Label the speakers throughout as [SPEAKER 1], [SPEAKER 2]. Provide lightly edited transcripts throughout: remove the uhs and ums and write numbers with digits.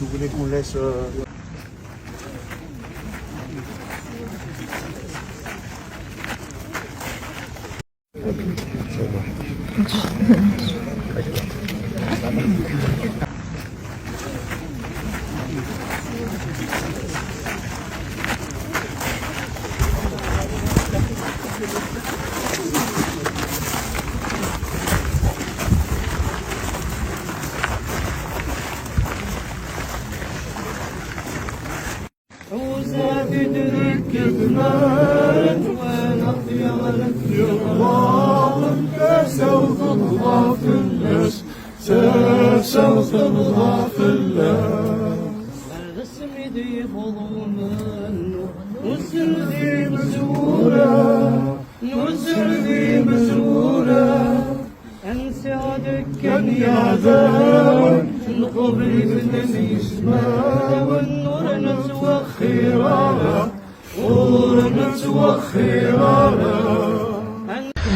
[SPEAKER 1] vous voulez qu'on laisse...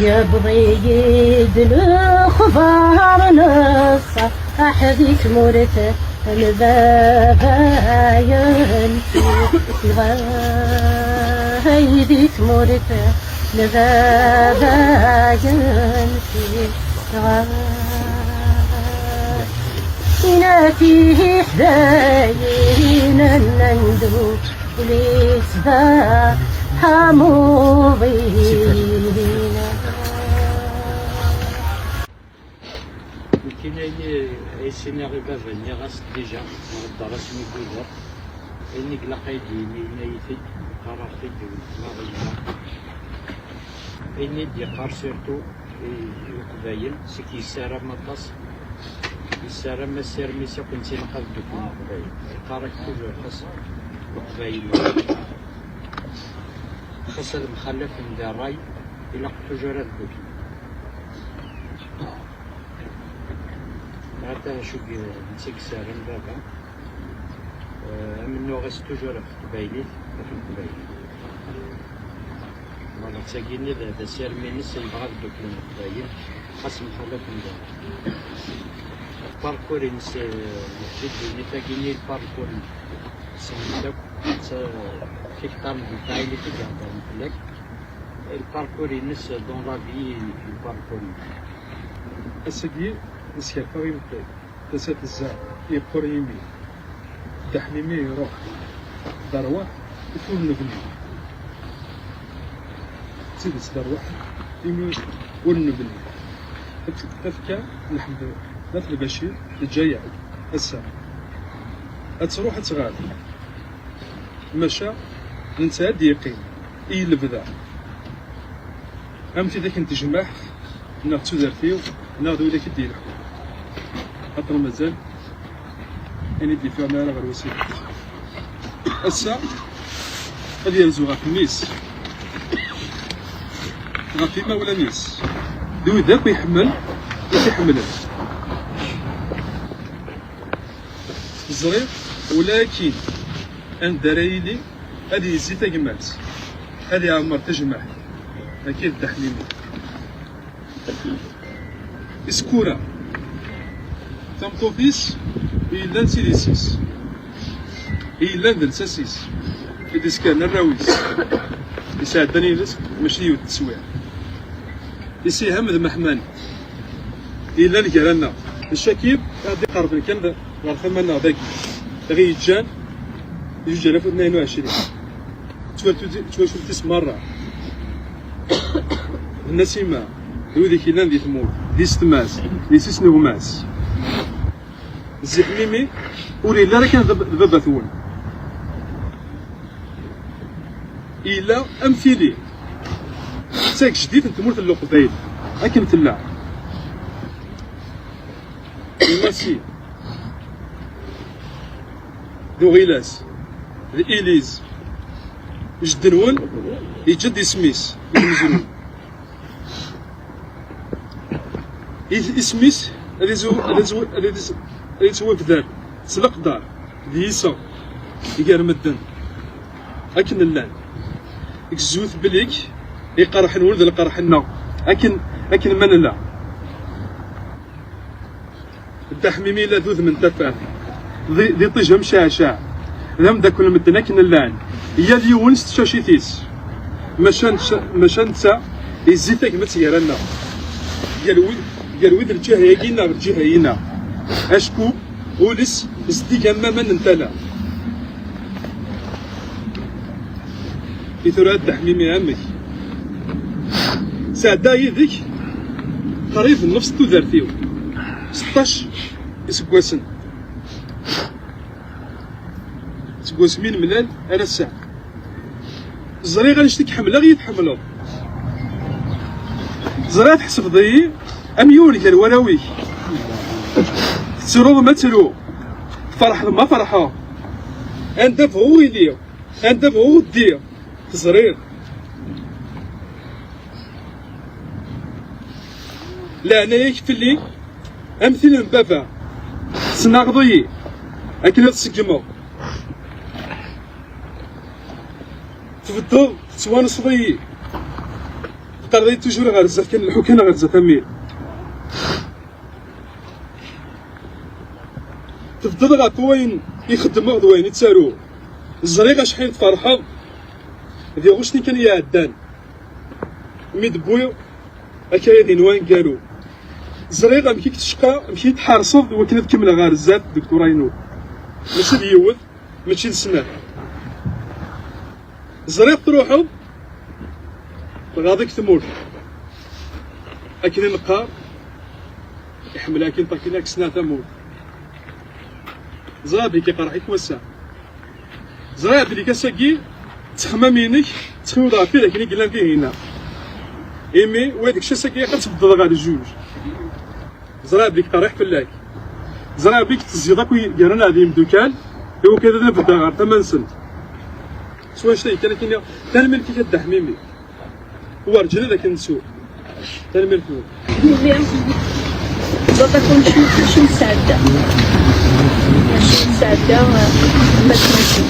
[SPEAKER 2] يبغي الأخبار نص أحدث مرته الباباين يبغي مرته الباباين إنا فيه حداين النندو ليسبا حموضين
[SPEAKER 3] كاين السيناريو بابا اللي غاس ديجا نقدر اسمي كوزر اني قلقايدي نايتي قرارتي ماغينا اني دي قار سيرتو القبايل سي كيسارا مطاس كيسارا ما سير ميسا كنتي نقاد دوك القبايل قارك توجور خاص القبايل خاص المخلف من الراي الى توجور الدوك هذا شو نسيك سارن بابا منو غاس توجور في قبايلي في القبايل والله تساقيني هذا سير مينيس يبغى دوك القبايل خاص مخالف من دار الباركور ينس جدي تاقيني الباركور سميتك كيف تعمل بالفايلة كده لك الباركور ينس دون لا في الباركور
[SPEAKER 4] السيدي نسير كريم بلاي تسات الزعم يبقر يمين تحميمي يروح دروح يكون نبني تسيدس دروح يمين ونبني تفكى الحمد لله مثل بشير تجيع الساعة تروح تغادر مشى ننسى يقين اي البذا امتي ذاك نتجمع ناخذ زرتيو ناخذ وليك ديال خاطر مازال يعني دي فيها مالا غير وسيله الساعة غادي ينزو غا في الميس غا فيما ولا ميس دوي ذاك يحمل وتيحمل الزرير ولكن ان درايلي هذه يزيد تجمعت هذه عمر تجمع اكيد تحليمي اسكورا تمطوفيس إلا نسيليسيس إلا ندلساسيس إذا كان الراويس يساعدني رزق ماشي التسويع يسيهم ذا محماني إلا نقرانا الشكيب غادي قرب كان غير مالنا باقي غي يتجان 2022 توالتو تيس مرة النسيمة ذيك إلا ندي ثمور دي ستماس دي سيس نغماس الزحميمي ولي لا راه كان ذبابا ثون إلا أمثيلي ساك جديد نتمورت اللقبايل هاكي متلاع الماسي ذو غيلاس الإيليز جدنون يجد سميس المزنون اسميس اللي يتسوى في دار سلق دار ديسا يقار مدن لكن اللان الزوث بليك يقرح الولد القرحنا لكن من لا التحميمي لا ذوذ من تفاه ذي طيجهم شاشع ذم ذاك المدن كن اللان هي اليون ستشاشيتيس ماشان تسا يزيتك ما تيرانا قالوا ذا الجهه يجينا الجهه ينا اشكو ولس زدي كما من انتلا إثرات تحميمي عمك ساعدا يدك قريب نفس تودرتيو 16 يسكواسن سكواس مين ملال انا الساعة الزري غنشتك حملة غير تحملو زري تحسب ضي اميوني كان وراوي تسرو ما تسرو فرح ما فرحا انت بغو يليو انت بغو دير تزرير لا انا يكفي لي امثل بابا سناغضي اكل تسقمو تفضل توانس ضي قرضي توجور غرزة كان الحكام غرزة تميل تفضل غطوين يخدموا غدوين يتسارو الزريغة شحال تفرحة ذي غشني كان يعدان ميد بويو أكايا ذي نوان قالو الزريغة مكي تشقى مكي تحارصد وكنا تكمل غارزات دكتورينو ماشي ديوث ماشي لسنان الزريغ تروحو غاديك تموت أكيد النقار يحمل أكيد طاكيناك سنة تموت زرابي كي قرح يتوسع زرابي اللي كاساكي تخمامينك تخمو ضعفي لكن قلنا فيه هنا إيمي وهاديك شاساكي غتبدل غادي الجوج زرابي كي قرح فلاك زرابي كي تزيدك ويقرانا هادي مدوكال هو كذا نبدا غير 8 سنين سوا شتي كان كاين تنمل كي كدا حميمي هو رجل ذاك نسو تنمل فيه
[SPEAKER 2] بابا كنت شو مساعدة شو مساعدة ما تمشي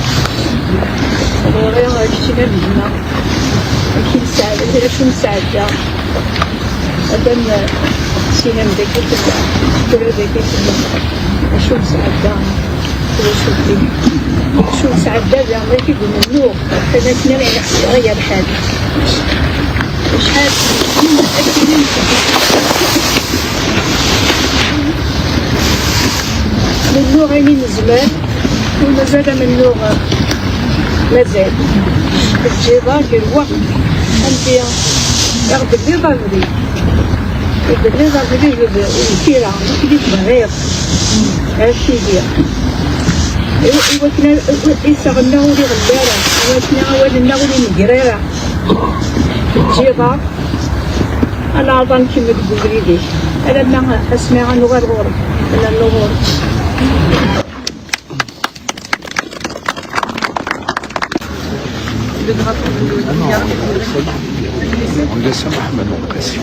[SPEAKER 2] ضروري هادشي بينا ماشي مساعدة غير شو مساعدة هذا سينما داك كذا داك شو مساعدة شو مساعدة زعما كيقول النور حنا كنا غير بحال شحال من نوع من زمان ومازال من نوع مازال الجيبة كالوقت عندي ياخد البيضة غري ياخد البيضة غري والكيرة كيدي بغير هادشي هي إوا كنا يسغلنا ولي غلالة إوا كنا ولينا ولي مقريرة الجيبة أنا أظن كيما تقول لي أنا ما أسمع عنه غير غوري أنا النغور
[SPEAKER 1] On laisse ça maintenant, presque.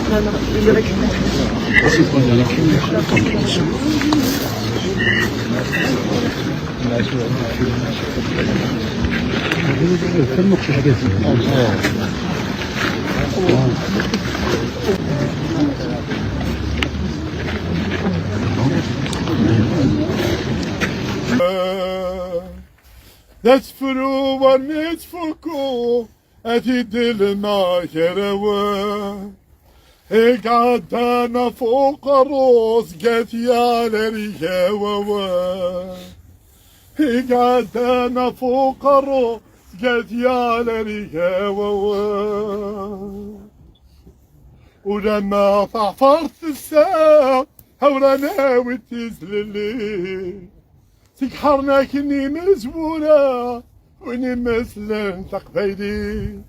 [SPEAKER 5] دسفرو ورميت فوكو أتي دلنا يروى قعدنا فوق الروس قات يا لريا ووا قعدنا فوق الروس قات يا لريا ووا ولما فعفرت الساعة هورانا وتزللي سكحرنا كني مزبورة وني مثل تقبيلي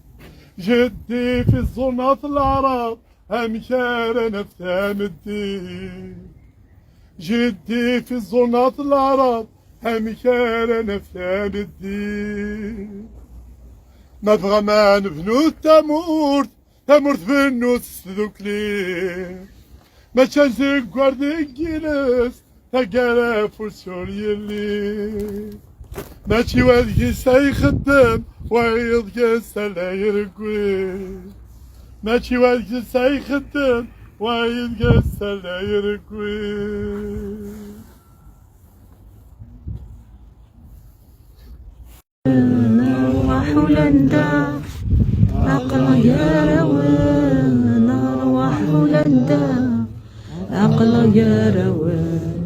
[SPEAKER 5] جدي في الظلمات العرب أمشار نفتام الدين جدي في الظلمات العرب أمشار نفتام الدين نبغى ما نبنو تمورت بنو تسذوكلي ما تشانزك وردك جلس تقرا فسوري اللي ماشي وادي سيخدم ويض لا يرقوي ماشي وادي سيخدم ويض لا يرقوي
[SPEAKER 6] هولندا عقله يا روان أرواح هولندا عقله يا روان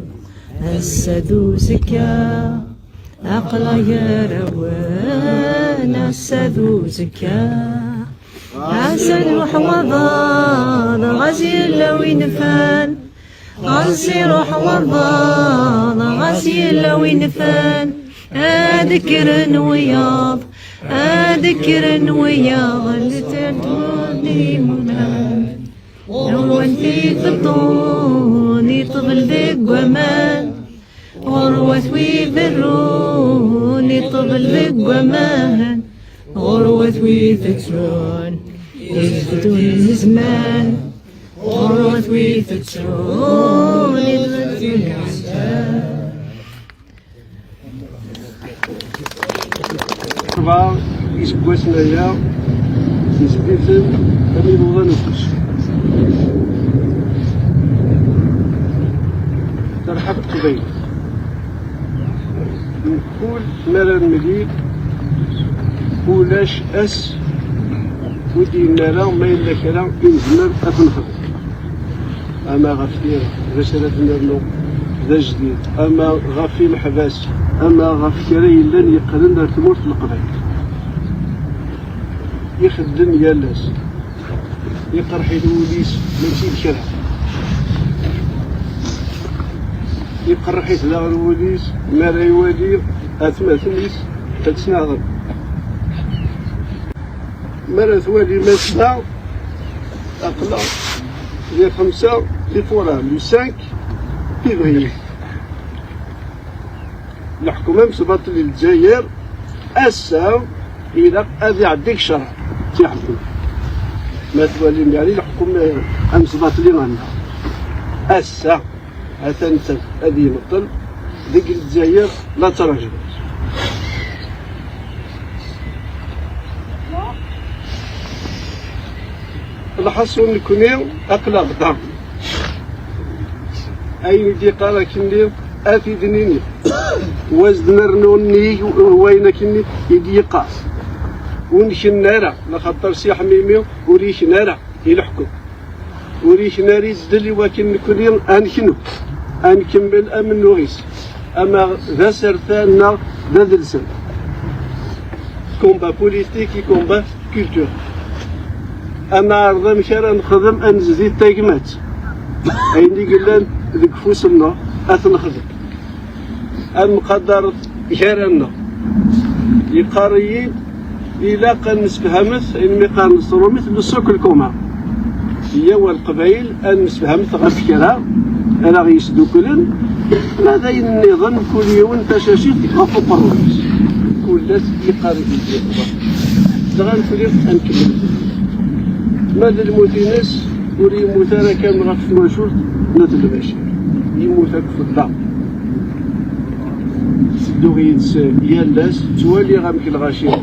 [SPEAKER 6] هسا ذو زكا عقله يا روان هسا ذو زكا عسى روح وضان غزير لو ينفان غزي روح وضان غزير لو ينفان أذكر وياض أذكر وياض اللي تدوني منان هون في خطون يطبل بقوامان غروة ويذرون يطبل بقوامان غروة ويذكرون يذكرون زمان غروة ويذكرون يذكرون زمان.
[SPEAKER 7] أربعة يسبوس نايا يسبيتن أمين وضع نفس ترحب قبيل نقول مرة المليك ولاش أس ودي نرى ما إلا كلام إنزمر أتنخذ أما غفير رسالة نرنو ذا جديد أما غفي محباس أما غفكري لن يقرن ارتمور في القبائل يخدم يالاس يقرحي الوليس ماشي بشرع يقرحي ثلاغ الوليس ما لا يوالي أثما ثميس تتسناغل ما لا ثوالي ما سبع أقلا لي 5 لي فورا لي 5 فيفري الحكومة مسبطة للجزائر أسا إلى أذي عديك شرع تيحكم ما تولي يعني الحكومة مسبطة لي غانا أسا أثنت أذي مطل ذيك الجزائر لا تراجع الحصول نكونيو أقلق ضعف أين دي قال كنيو أفيدني وزن رنوني وين كني يدي يقاس ونش النارة لخطر سي حميمي وريش نارة يلحكم وريش ناري زدلي وكن كلين أنكنو أنكمل أمن نغيس أما ذا سرثان ذا دلسن كومبا بوليتيك كومبا كولتور أما أرضا مشارا نخدم أنزيد تايقمات أيني قلان ذيك فوسنا أتنخدم المقدر جارنا يقاريين إلا قان نسفهمت إن مقان نصرو مثل السوق الكوما هي والقبائل أن نسفهمت غفكرة أنا غيسدو كلن هذا النظام كل يوم تشاشيت غفو برويس كل ناس يقاري في الجبهة دغان كلين أنكمل ماذا الموتينس ولي يموت أنا كان غف المنشور نادل البشر يموت في الضعف دوغيتس يالاس توالي غامك الغاشير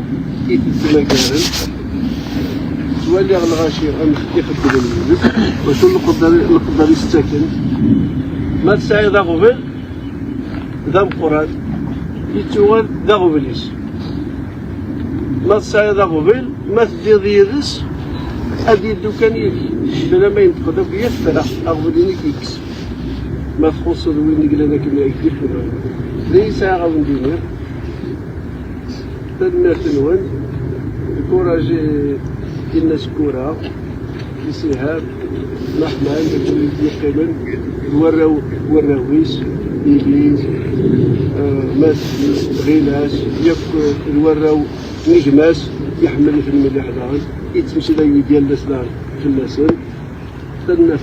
[SPEAKER 7] يتتماكارن توالي غا الغاشير غامك يخدم الولد وشو نقدر يستكن ما تسعي ذا غبل ذا مقران يتوغل ذا غبليس ما تسعي ذا غبل ما تدي ضيرس أدي الدكان يلي بلا ما ينتقدر يفترح أغبليني كيكس ما تخص وين نقلنا كما يكتب ليس غاون دينير تنمير تنوان الكوراجي الناس كورا يسيهاب محمد يقيمن وراويس إنجليز ماسكيس غيلاس يبكو الوراو نجماس يحمل في المليح داغن يتمشي لا يديال الاسلام في اللسان تنمير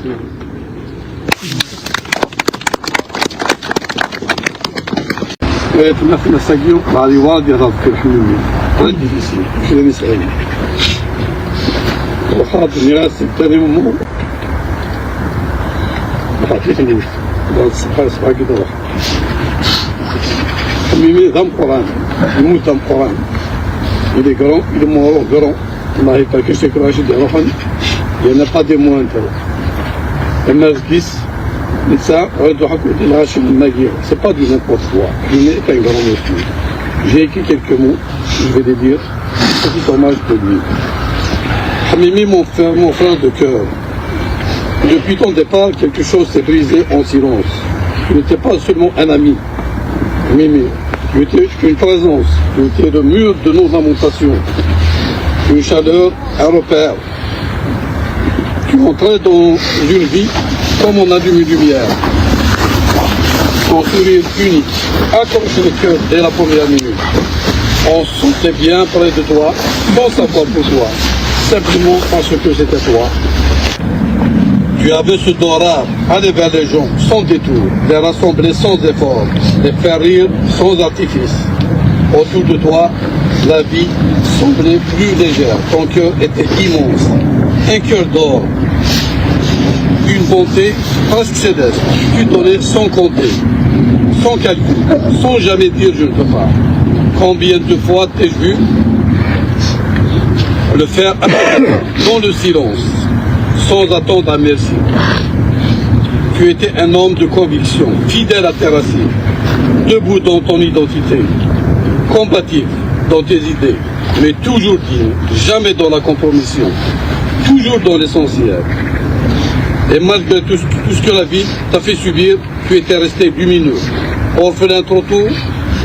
[SPEAKER 5] تنفنا ساقيو بعد واحد يضرب في الحمومي ردي في مسألة وحاط الناس التاني مو حقيقي بعد الصباح كده راح حميمي ضم قرآن يموت ضم قرآن il est grand il est mort grand on n'arrive pas que c'est que Rachid Rohan il n'y en a pas des mots أما الكيس ça, c'est pas du n'importe quoi. Il n'est qu'un grand monsieur. J'ai écrit quelques mots, je vais les dire. petit hommage pour lui. Hamimi, mon frère de cœur, depuis ton départ, quelque chose s'est brisé en silence. Tu n'étais pas seulement un ami, Mimi, tu étais une présence, tu étais le mur de nos lamentations, une chaleur, un repère. Tu entrais dans une vie comme on allume une lumière. Ton sourire unique, accroché le cœur dès la première minute. On se sentait bien près de toi, sans savoir pourquoi, simplement parce que c'était toi. Tu avais ce don rare, aller vers les gens sans détour, les rassembler sans effort, les faire rire sans artifice. Autour de toi, la vie semblait plus légère, ton cœur était immense, un cœur d'or, une bonté presque céleste. Tu donnais sans compter, sans calcul, sans jamais dire je ne peux pas. Combien de fois t'ai-je vu le faire dans le silence, sans attendre un merci. Tu étais un homme de conviction, fidèle à tes racines, debout dans ton identité, combatif dans tes idées, mais toujours digne, jamais dans la compromission, toujours dans l'essentiel. Et malgré tout ce que la vie t'a fait subir, tu étais resté lumineux, orphelin trop tôt,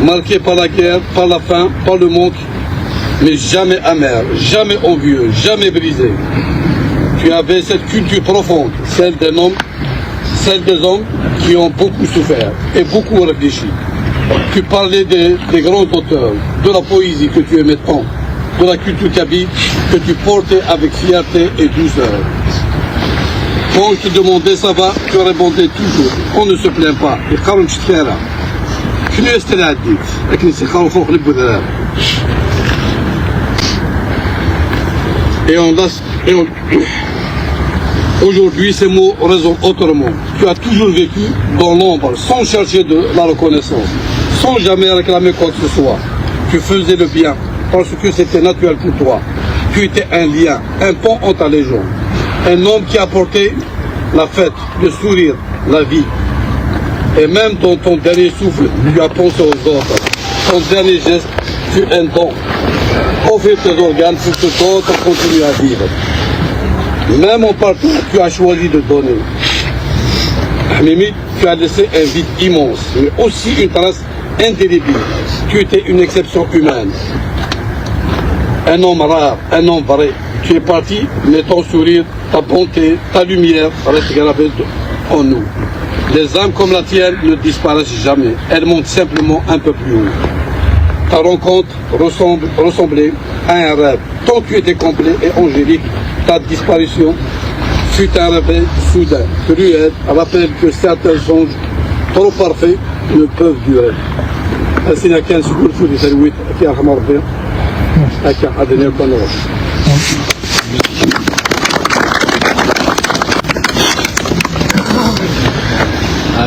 [SPEAKER 5] marqué par la guerre, par la faim, par le manque, mais jamais amer, jamais envieux, jamais brisé. Tu avais cette culture profonde, celle des hommes qui ont beaucoup souffert et beaucoup réfléchi. Tu parlais des grands auteurs, de la poésie que tu aimais tant, de la culture kabyle que tu portais avec fierté et douceur. Quand je te demandais ça va, tu répondais toujours, on ne se plaint pas. Aujourd'hui, ces mots résonnent autrement. Tu as toujours vécu dans l'ombre, sans chercher de la reconnaissance, sans jamais réclamer quoi que ce soit. Tu faisais le bien, parce que c'était naturel pour toi. Tu étais un lien, un pont entre les gens. Un homme qui apportait la fête, le sourire, la vie. Et même dans ton dernier souffle, tu as pensé aux autres. Ton dernier geste fut un don. Offrir tes organes pour que d'autres continuent à vivre. Même en partant, tu as choisi de donner. Mimi, tu as laissé un vide immense, mais aussi une trace indélébile. Tu étais une exception humaine. Un homme rare, un homme vrai. Tu es parti, mais ton sourire, ta bonté, ta lumière restent gravées en nous. Les âmes comme la tienne ne disparaissent jamais. Elles montent simplement un peu plus haut. Ta rencontre ressemblait à un rêve. Tant tu étais complet et angélique, ta disparition fut un réveil soudain, cruel, rappelle que certains songes trop parfaits ne peuvent durer. هسينا كان سكون فودي تلويت كي رحم ربي هكا عدنا يكون روح.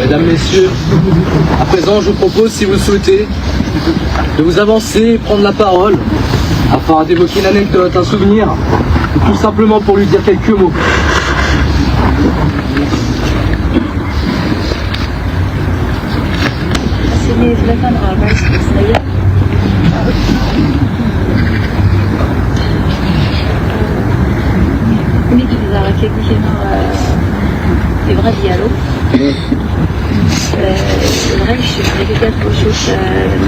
[SPEAKER 8] Mesdames, Messieurs, à présent je vous propose, si vous le souhaitez, de vous avancer et prendre la parole afin d'évoquer une anecdote, un souvenir, ou tout simplement pour lui dire quelques mots.
[SPEAKER 2] البغا ديالو الغيش اللي كانت وشوش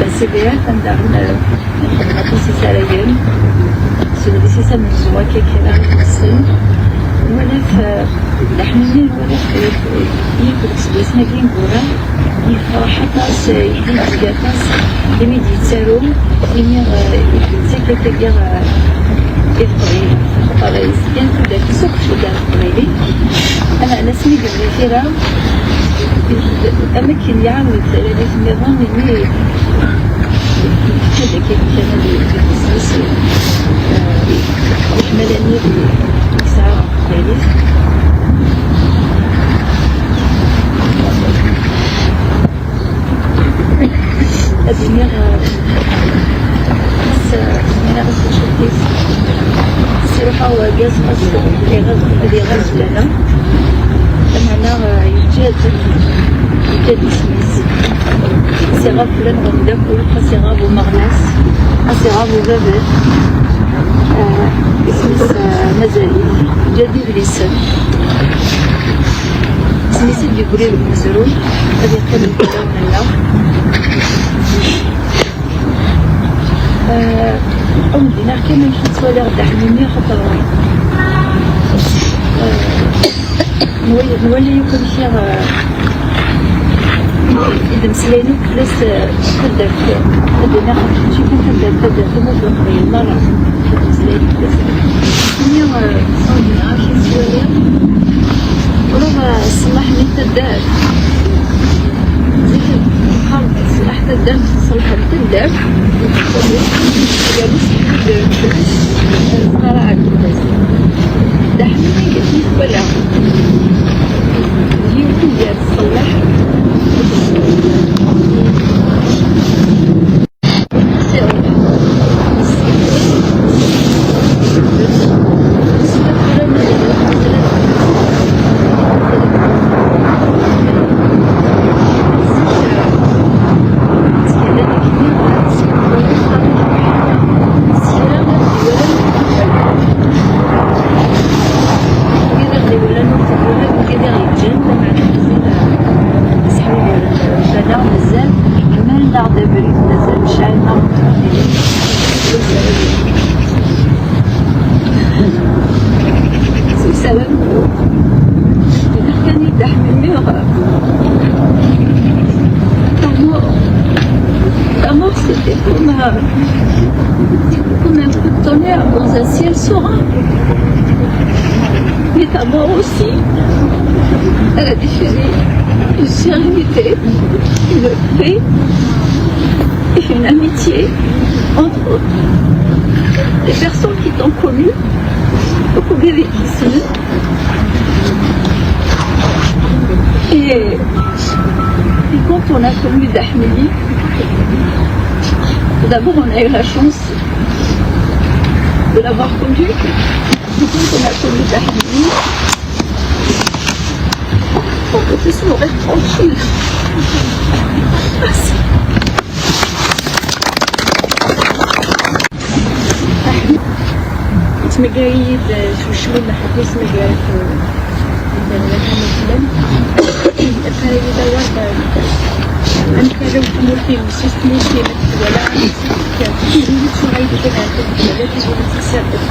[SPEAKER 2] السبيع كندار نخدم في سرايين سولي سيسا من زواكي كلا في السن ولا في لحمين ولا في يكون سبيسنا كين كورا يفرح حتى يدين جاتاس يمي ديتسالو يمي يتسكت تلقى القريب خطر يسكن كل كسوك شو دار قريبي أنا اسمي بالذاكرة أماكن يعمل ثلاثة النظام اللي هذا كيف كان بالنسبة يحملني بساعة ثالث الدنيا أنا غسل شوكيس الصراحة هو جاز اللي غاز لنا أنا يجاد سميس سيغاب فلان غنداكل سيغاب ومغناس سيغاب وبابات اسميس مازالي جديد لسان اسميس اللي يقولي له مزروي هذه يقول كذا ولا عمري نحكي من حيث ولا غدا حميمي خطر نولي يكون فيها إذا مسلينو كلاس تبدأ تبدأ ناخد شكون تبدأ تموت وقريب مرة مسلينو كلاس مية صوتي عارفين شوية ورغم السماح من تدار زي قام السماح تدار صلح التدار جالس القراءة الكلاس دحمي كيف ولا يمكن يتصلح comme un coup de tonnerre dans un ciel serein. Mais ta mort aussi, elle a déchaîné une sérénité, une paix et une amitié entre les personnes qui t'ont connu, beaucoup bénéficié. Et quand on a connu Dahmili, d'abord, on a eu la chance de l'avoir connu. Quand on a connu Dahmili, on peut se mourir tranquille. Merci. تمجايد شو اللي حديث مجال في الفيلم أنت لو تمرتي وسيستمي في ولا كيف تشوفي كذا ولا تجي تسافر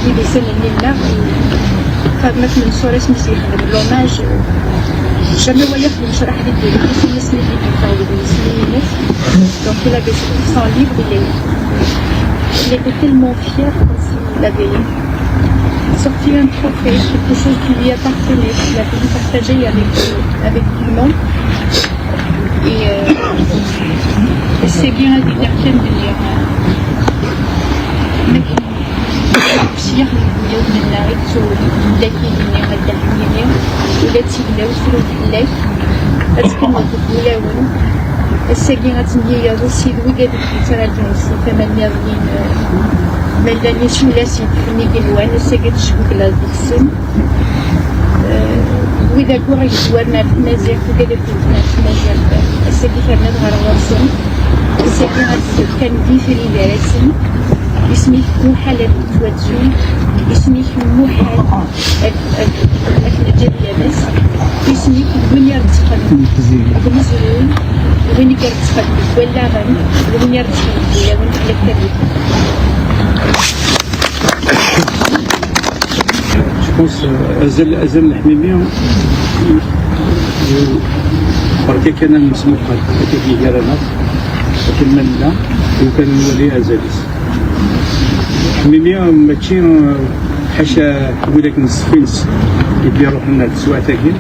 [SPEAKER 2] في سنة لله خدمت من صورة مسيح بالروماج jamais voyage de Charah Lidé, c'est le SMI donc il avait son livre, il était tellement fier qu'il avait sorti un trophée, quelque chose qui lui appartenait, qu'il a pu partager avec tout le monde. Et c'est bien à dire de dire بشيخ اليوم من النهار لكن الدحميين ولا تيلا وسلو بالله أسكن وتقولون السجينة نية وسيد وجد في تراجعس كمان يظن ملاني شو لاسي في نيجلوان السجد شبك لازم وإذا كورا يزورنا في مزيك وجد في مزيك السجد كمان غرورسن السجينة كان في ريلاسن اسمي محل تواتزون اسمي محل الجدية بس اسمي وين يرتقل بنزلون وين يرتقل ولا غن وين يرتقل ولا وين تلك
[SPEAKER 4] Je pense أزل الحميمية بركة كان المسموح في جيرانات لكن من لا وكان الولي أزاليس حميمية ماشي حاشا ولكن السفينس اللي يروح لنا السواع تاكين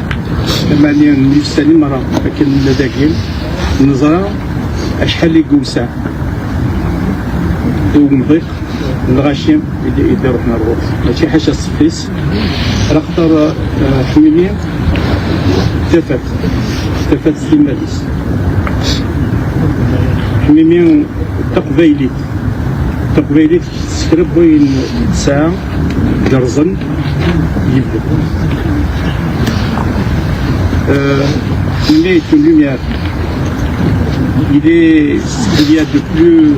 [SPEAKER 4] لما نستني مرة لكن لداكين النظرة أشحال لي قوسة ومضيق الغاشيم اللي يروح لنا الروح ماشي حاشا السفيس راه خطر حميمية تفات سليماليس حميمية تقبيلي تسكرب بين ساعة درزن يبدو il est une lumière il y a de plus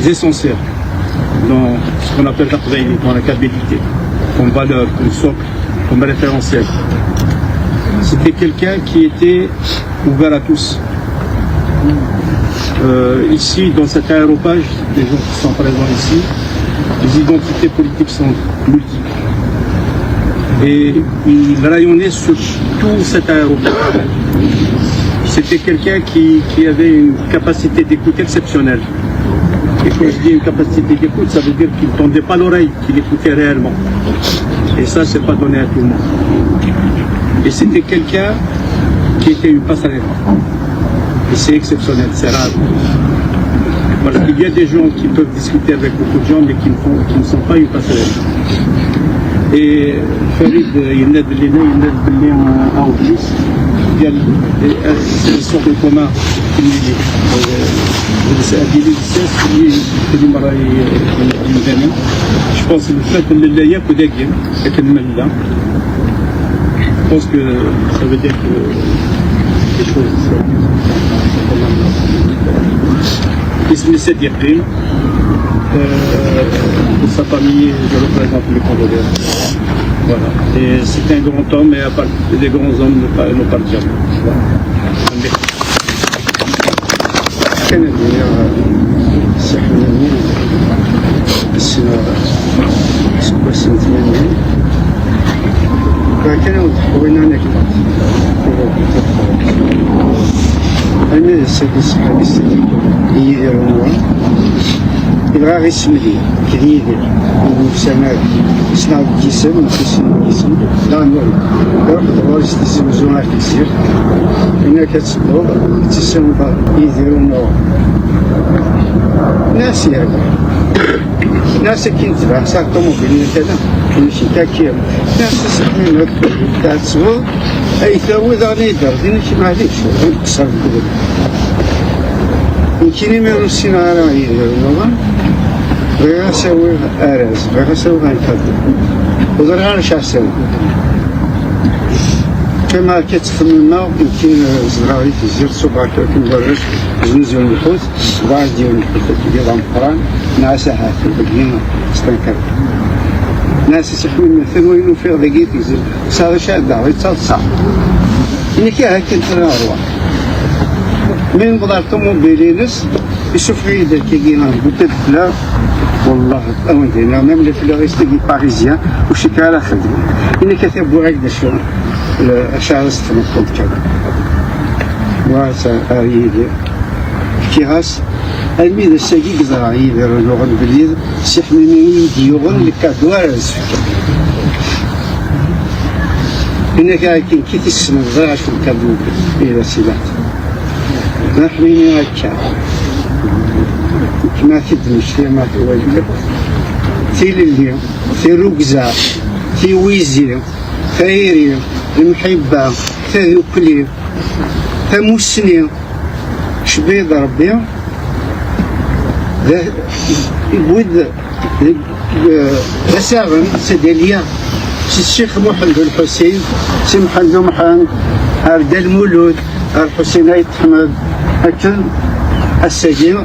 [SPEAKER 5] essentiels dans ce qu'on appelle dans la cadréité, comme valeur, comme socle, comme référentiel. C'était quelqu'un qui était ouvert à tous. Ici, dans cet aéropage, les gens qui sont présents ici, les identités politiques sont multiples. Et il rayonnait sur tout cet aéropage. C'était quelqu'un qui avait une capacité d'écoute exceptionnelle. Et quand je dis une capacité d'écoute, ça veut dire qu'il ne tendait pas l'oreille, qu'il écoutait réellement. Et ça, c'est pas donné à tout le monde. Et c'était quelqu'un qui était une passerelle. Et c'est exceptionnel, c'est rare. Parce qu'il y a des gens qui peuvent discuter avec beaucoup de gens, mais qui ne sont pas une passerelle. Et Farid, il y a des en Autriche. C'est une sorte de commun qui nous dit. Je pense que le fait que le lien peut être là, je pense que ça veut dire que les choses sont comme pour sa famille, je représente le Congolais. Voilà. Et c'est un grand homme, et les grands hommes ne partent jamais. Voilà.
[SPEAKER 9] يبغى غير يسملي كذي وسنة سنة كيسم كيسم لا نقول روح دروس تسمزونا كثير هنا كتسمو تسمو يديرون ناس يرجع ناس كينتبع ساق طوموبيل كذا كلشي كاكير ناس تسمين تاع التصوير أي ثاوي ذا نيدر دينا شي معليش نكسر كذا يمكن ما يرسينا على يديرون بغا نسوي أراز بغا نسوي غنكذب وضرغان شاسو كما كتفهم الماء يمكن زراعي في الزير صباح كنبرش زنزل الحوت بعد ديال الحوت ديال القران ناس حافي بقينا استنكر ناس تحمل مثل وين في دقيقة يزيد صار شاد دعوة تصح إنك هاك تنروح من بضع طوموبيلينس يشوف غير كيجينا بتدخل والله أوندينا ميم لي فلوريست دي باريزيان وشي كالا خدم إني كتب هكذا شو الأشعار استمرت كذا واسا أريد كيهاس الميد السجيك زراعي لغن بليد سيحملني ديوغن لكادوارز إنك هاكين كي تسمى الزراعة شو الكادو إلى سلاح نحميني هكا ما تدمش ما تواجد في اللي في ركزة في ويزي في المحبة في يوكلي في مسني شبيض ربي يود رساغن سداليا سي الشيخ محمد الحسين سي محمد هرد المولود الحسين عيد حمد هكذا السجين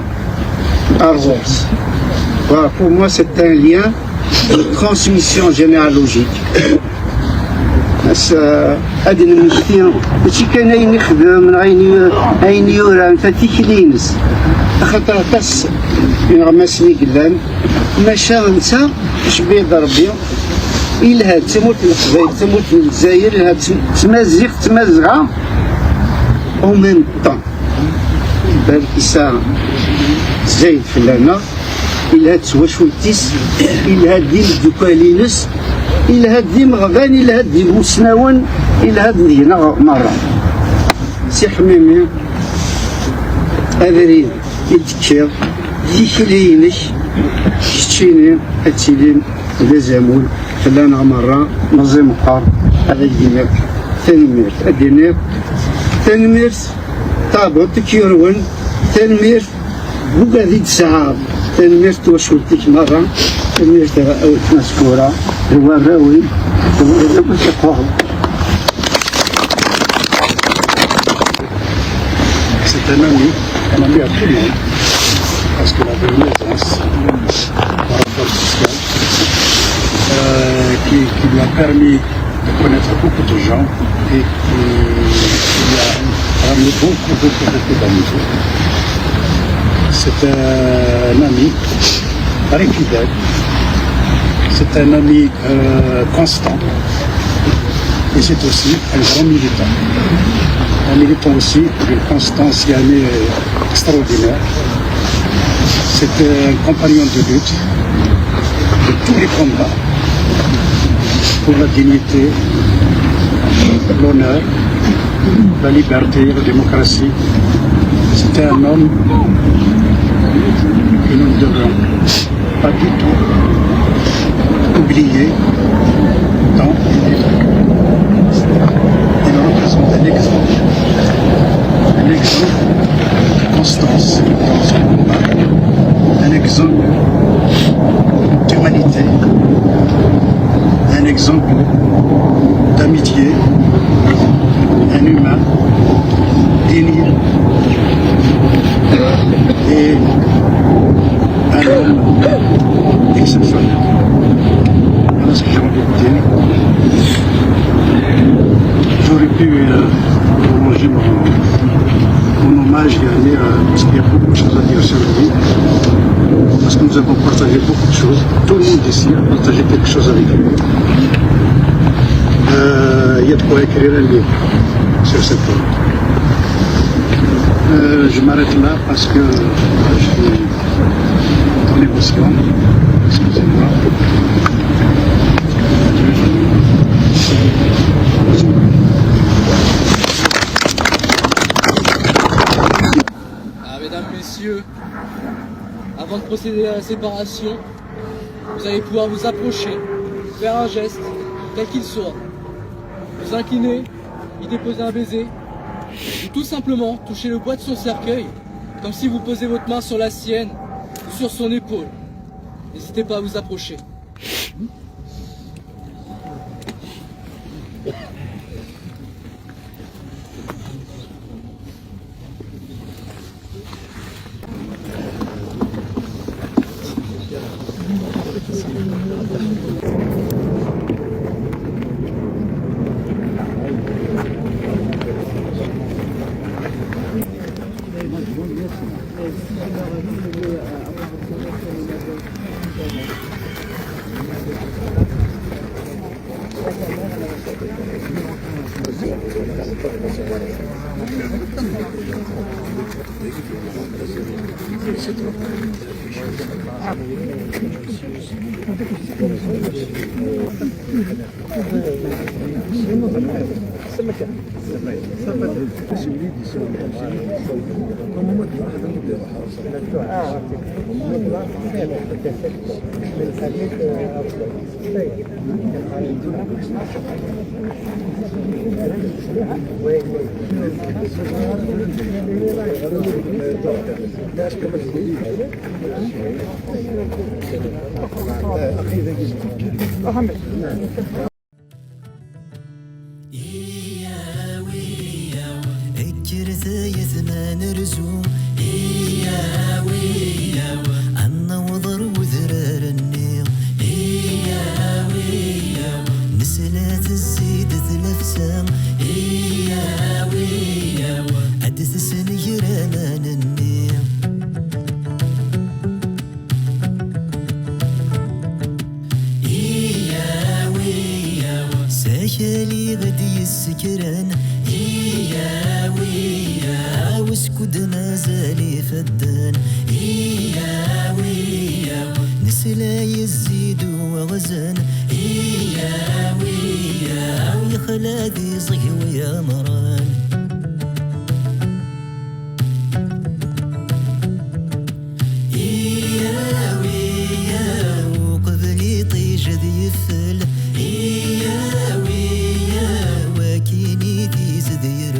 [SPEAKER 9] Arvos. Voilà, pour moi c'est un lien de transmission généalogique. هذه المشكلة ماشي كان أين يخدم من أين يورا أنت تيكلينس خاطر تس يغمسني قلان ماشا نسى اش بيض ربي إلها تموت القبائل تموت الجزائر إلها تمازغة أو ميم طون بالكسا زايد فلانا إلها تواشولتيس إلها ديم الدكالينس إلها ديم غضان إلها ديم مسناون إلها دينا مرة سي حميمي أذرين يتكير ديكلينش شتيني أتيلين لازامول فلانا مرة نظيم قار هذا دينك تنميرت أدينيك تنميرت طابو تكيرون تنميرت بوكا ذي تسعاب تنميرت وشولتيك مرة تنميرت أوت مسكورة هو الراوي هو كل شيء قوي
[SPEAKER 5] C'est un ami à tout le monde.
[SPEAKER 9] parce qu'il avait une aisance par rapport fiscal qui lui a permis de connaître beaucoup de gens et qui lui a ramené beaucoup d'amitié. C'est un ami très fidèle, c'est un ami constant et c'est aussi un grand militant. Un militant aussi d'une constance extraordinaire. C'était un compagnon de lutte de tous les combats pour la dignité, l'honneur, la liberté, la démocratie. C'était un homme que nous ne devons pas du tout oublier tant il représente un exemple de constance dans son combat, un exemple d'humanité, un exemple d'amitié, un humain digne et un homme exceptionnel. Voilà ce que j'ai envie de dire. J'aurais pu prolonger mon hommage parce qu'il y a beaucoup de choses à dire sur lui, parce que nous avons partagé beaucoup de choses. Tout le monde ici a partagé quelque chose avec lui. Il y a de quoi écrire un livre sur cet homme. Je m'arrête là parce que je suis en émotion. Excusez-moi.
[SPEAKER 8] Mesdames, Messieurs, avant de procéder à la séparation, vous allez pouvoir vous approcher, faire un geste, quel qu'il soit, vous incliner, y déposer un baiser, ou tout simplement toucher le bois de son cercueil, comme si vous posez votre main sur la sienne ou sur son épaule. N'hésitez pas à vous approcher.
[SPEAKER 10] اكرث يثمان رزوم عنا وضر وذرار النيم نسلات الزيد ثلفسام حدث سنير امان النيم ساكالي غدي السكران واسكد ما زالي فدان نسلا يزيد وغزان ويخلادي صهو يا مران وقبلي طيش ذي يفل وكيني ذي زدير